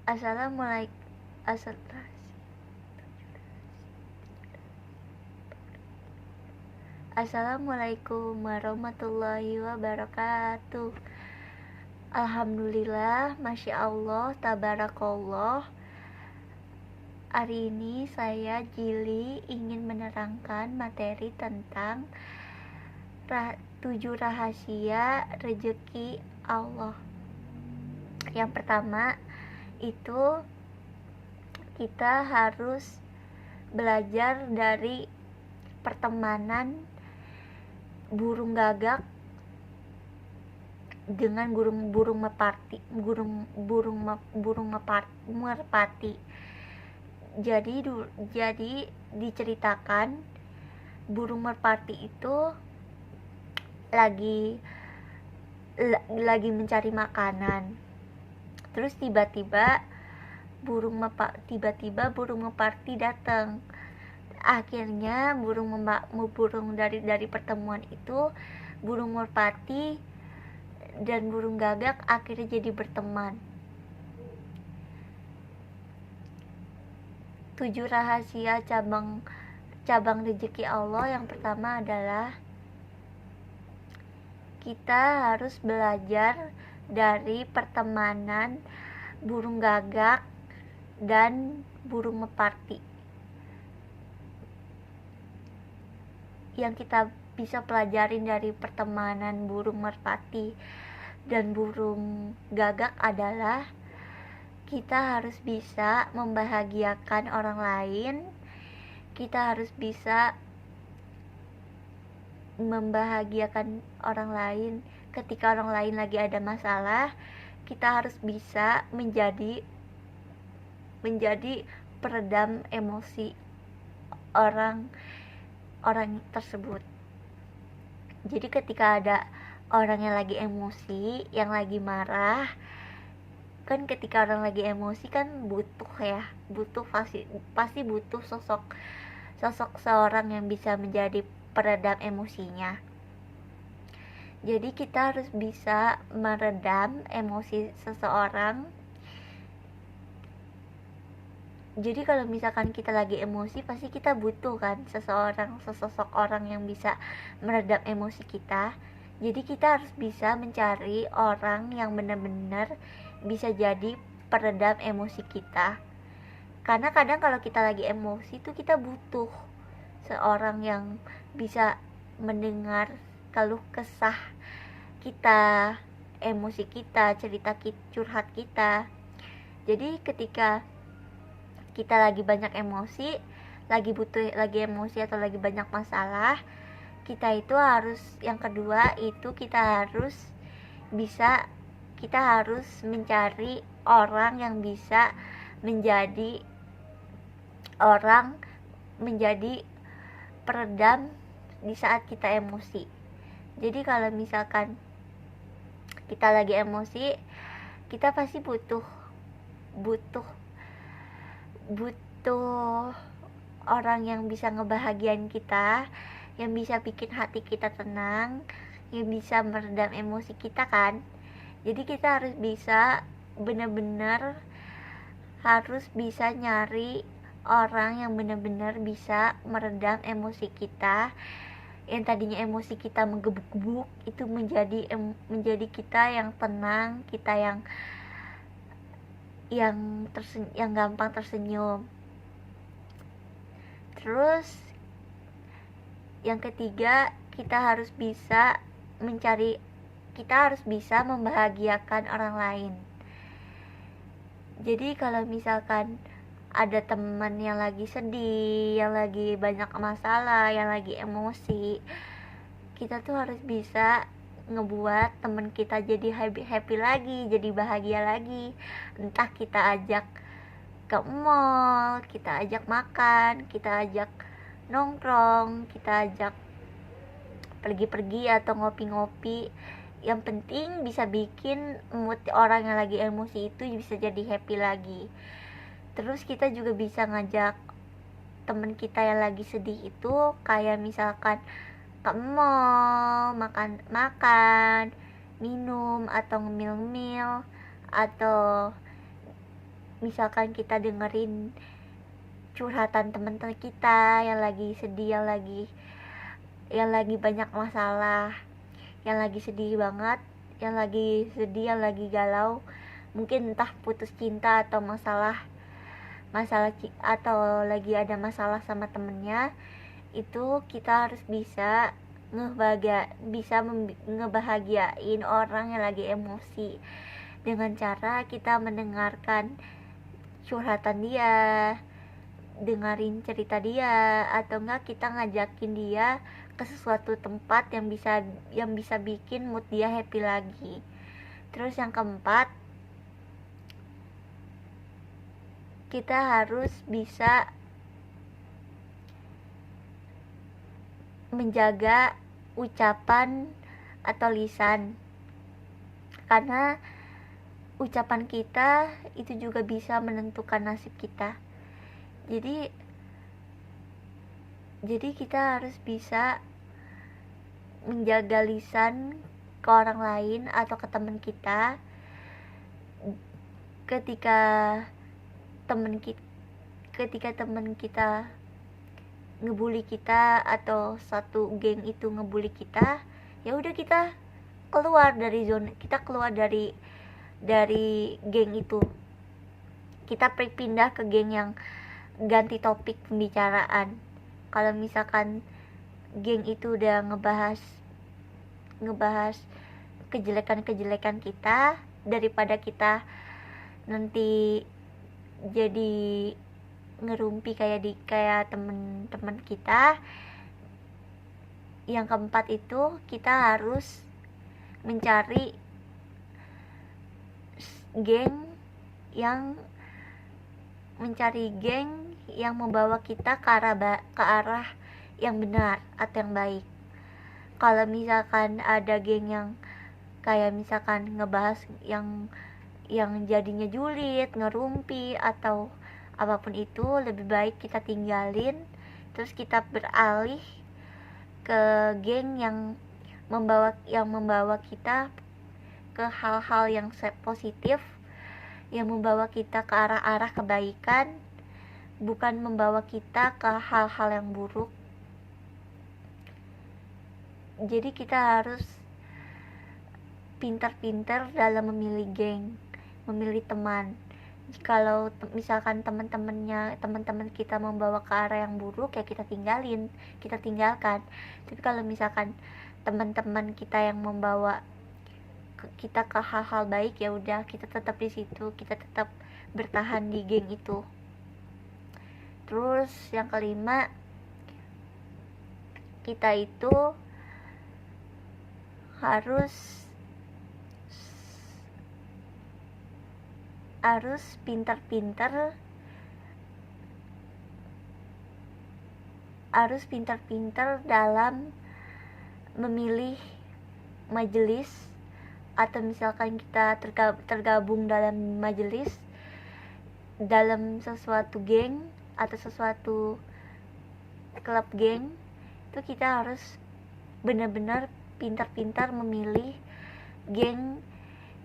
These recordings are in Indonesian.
Assalamualaikum. Assalamualaikum warahmatullahi wabarakatuh. Alhamdulillah, Masya Allah, Tabarakallah. Hari ini saya Jili ingin menerangkan materi tentang 7 rahasia rezeki Allah. Yang pertama itu kita harus belajar dari pertemanan burung gagak dengan burung merpati. Jadi diceritakan burung merpati itu lagi mencari makanan. Terus tiba-tiba burung merpati datang. Akhirnya dari pertemuan itu burung merpati dan burung gagak akhirnya jadi berteman. 7 rahasia cabang rezeki Allah. Yang pertama adalah kita harus belajar dari pertemanan burung gagak dan burung merpati. Yang kita bisa pelajarin dari pertemanan burung merpati dan burung gagak adalah kita harus bisa membahagiakan orang lain. Kita harus bisa membahagiakan orang lain ketika orang lain lagi ada masalah. Kita harus bisa menjadi peredam emosi orang tersebut. Jadi ketika ada orang yang lagi emosi, yang lagi marah, kan ketika orang lagi emosi kan pasti butuh sosok seorang yang bisa menjadi peredam emosinya. Jadi kita harus bisa meredam emosi seseorang. Jadi kalau misalkan kita lagi emosi, pasti kita butuh kan sesosok orang yang bisa meredam emosi kita. Jadi kita harus bisa mencari orang yang benar-benar bisa jadi peredam emosi kita. Karena kadang kalau kita lagi emosi tuh kita butuh seorang yang bisa mendengar keluh kesah kita, emosi kita, curhat kita. Jadi ketika kita lagi banyak emosi, lagi emosi atau lagi banyak masalah, kita itu harus, yang kedua itu kita harus mencari orang yang bisa menjadi peredam di saat kita emosi. Jadi kalau misalkan kita lagi emosi, kita pasti butuh orang yang bisa ngebahagiain kita, yang bisa bikin hati kita tenang, yang bisa meredam emosi kita kan. Jadi kita harus bisa benar-benar harus bisa nyari orang yang benar-benar bisa meredam emosi kita. Yang tadinya emosi kita menggebuk-gebuk itu menjadi kita yang tenang, kita yang gampang tersenyum. Terus yang ketiga, kita harus bisa membahagiakan orang lain. Jadi kalau misalkan ada teman yang lagi sedih, yang lagi banyak masalah, yang lagi emosi, kita tuh harus bisa ngebuat teman kita jadi happy lagi, jadi bahagia lagi. Entah kita ajak ke mall, kita ajak makan, kita ajak nongkrong, kita ajak pergi-pergi atau ngopi-ngopi. Yang penting bisa bikin mood orang yang lagi emosi itu bisa jadi happy lagi. Terus kita juga bisa ngajak teman kita yang lagi sedih itu, kayak misalkan ke mall, makan, minum, atau ngemil-ngemil, atau misalkan kita dengerin curhatan teman-teman kita yang lagi sedih, yang lagi banyak masalah, yang lagi sedih banget, yang lagi sedih, yang lagi galau, mungkin entah putus cinta atau atau lagi ada masalah sama temennya, itu kita harus bisa ngebahagiain orang yang lagi emosi dengan cara kita mendengarkan curhatan dia, dengerin cerita dia, atau enggak kita ngajakin dia ke sesuatu tempat yang bisa bikin mood dia happy lagi. Terus yang keempat, kita harus bisa menjaga ucapan atau lisan, karena ucapan kita itu juga bisa menentukan nasib kita. Jadi kita harus bisa menjaga lisan ke orang lain atau ke teman kita ketika teman kita ngebully kita atau satu geng itu ngebully kita, ya udah kita keluar dari geng itu, kita pindah ke geng yang ganti topik pembicaraan. Kalau misalkan geng itu udah ngebahas kejelekan kita, daripada kita nanti jadi ngerumpi kayak temen-temen kita. Yang keempat itu kita harus mencari geng yang membawa kita ke arah yang benar atau yang baik. Kalau misalkan ada geng yang kayak misalkan ngebahas yang jadinya julid, ngerumpi atau apapun itu, lebih baik kita tinggalin, terus kita beralih ke geng yang membawa kita ke hal-hal yang positif, yang membawa kita ke arah-arah kebaikan, bukan membawa kita ke hal-hal yang buruk. Jadi kita harus pintar-pintar dalam memilih geng, memilih teman. Kalau misalkan teman-teman kita membawa ke arah yang buruk, ya kita tinggalkan. Tapi kalau misalkan teman-teman kita yang membawa kita ke hal-hal baik, ya udah kita tetap di situ, kita tetap bertahan di geng itu. Terus yang kelima, kita itu harus pintar-pintar dalam memilih majelis, atau misalkan kita tergabung dalam majelis, dalam sesuatu geng atau sesuatu klub geng, itu kita harus benar-benar pintar-pintar memilih geng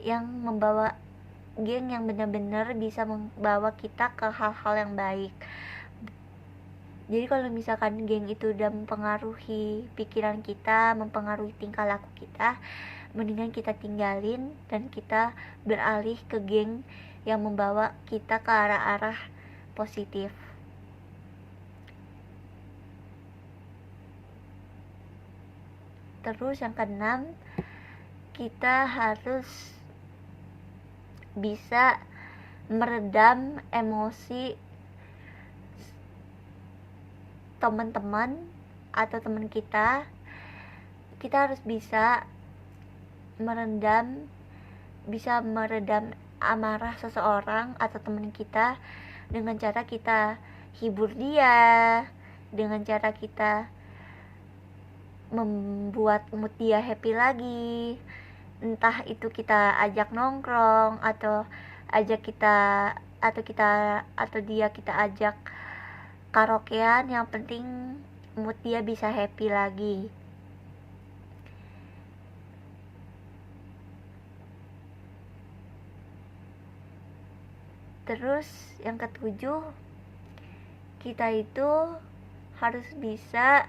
yang benar-benar bisa membawa kita ke hal-hal yang baik. Jadi kalau misalkan geng itu udah mempengaruhi pikiran kita, mempengaruhi tingkah laku kita, mendingan kita tinggalin dan kita beralih ke geng yang membawa kita ke arah-arah positif. Terus yang keenam, kita harus bisa meredam emosi teman-teman atau teman kita. Kita harus bisa meredam amarah seseorang atau teman kita dengan cara kita hibur dia, dengan cara kita membuat mood dia happy lagi, entah itu kita ajak nongkrong atau dia kita ajak karaokean, yang penting mood dia bisa happy lagi. Terus yang ketujuh, kita itu harus bisa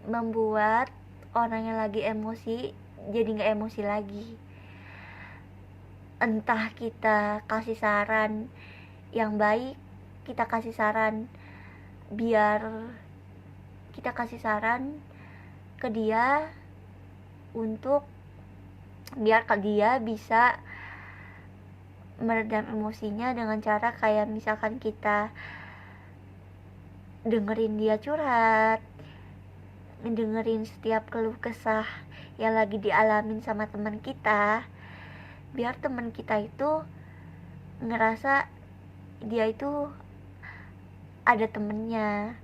membuat orang yang lagi emosi jadi gak emosi lagi. Entah kita kasih saran yang baik, kita kasih saran ke dia untuk biar dia bisa meredam emosinya dengan cara kayak misalkan kita dengerin dia curhat, dengerin setiap keluh kesah yang lagi dialamin sama teman kita, biar teman kita itu ngerasa dia itu ada temennya,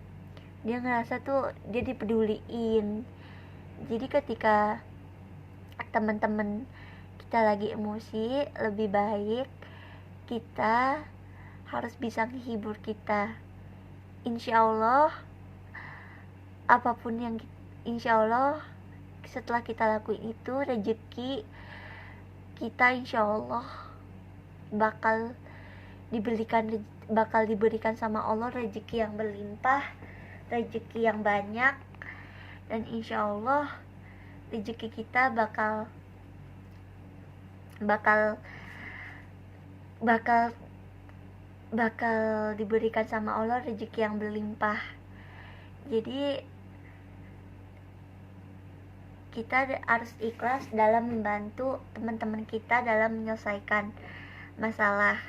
dia ngerasa tuh dia dipeduliin. Jadi ketika teman-teman kita lagi emosi, lebih baik kita harus bisa menghibur kita. Insya Allah setelah kita lakuin itu, rezeki kita insya Allah bakal diberikan sama Allah rezeki yang berlimpah, rezeki yang banyak, dan insya Allah rezeki kita bakal diberikan sama Allah rezeki yang berlimpah. Jadi kita harus ikhlas dalam membantu teman-teman kita dalam menyelesaikan masalah.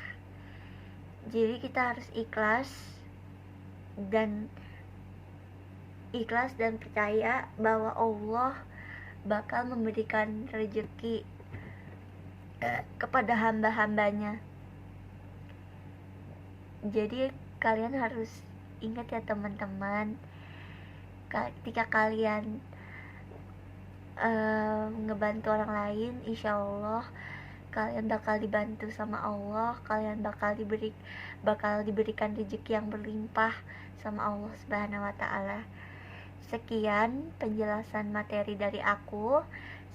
Jadi kita harus ikhlas dan percaya bahwa Allah bakal memberikan rezeki kepada hamba-hambanya. Jadi kalian harus ingat ya teman-teman, ketika kalian ngebantu orang lain, insya Allah kalian bakal dibantu sama Allah, kalian bakal diberikan rezeki yang berlimpah sama Allah Subhanahu wa Ta'ala. Sekian penjelasan materi dari aku.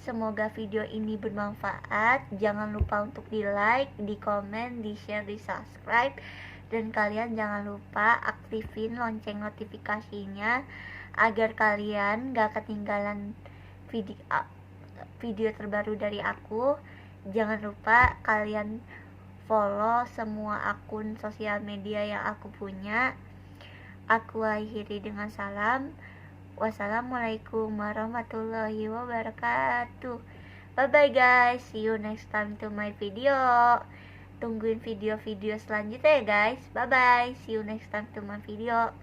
Semoga video ini bermanfaat. Jangan lupa untuk di like, di komen, di share, di subscribe, dan kalian jangan lupa aktifin lonceng notifikasinya agar kalian gak ketinggalan video terbaru dari aku. Jangan lupa kalian follow semua akun sosial media yang aku punya. Aku akhiri dengan salam. Wassalamualaikum warahmatullahi wabarakatuh. Bye bye guys, see you next time to my video. Tungguin video-video selanjutnya ya guys. Bye bye, see you next time to my video.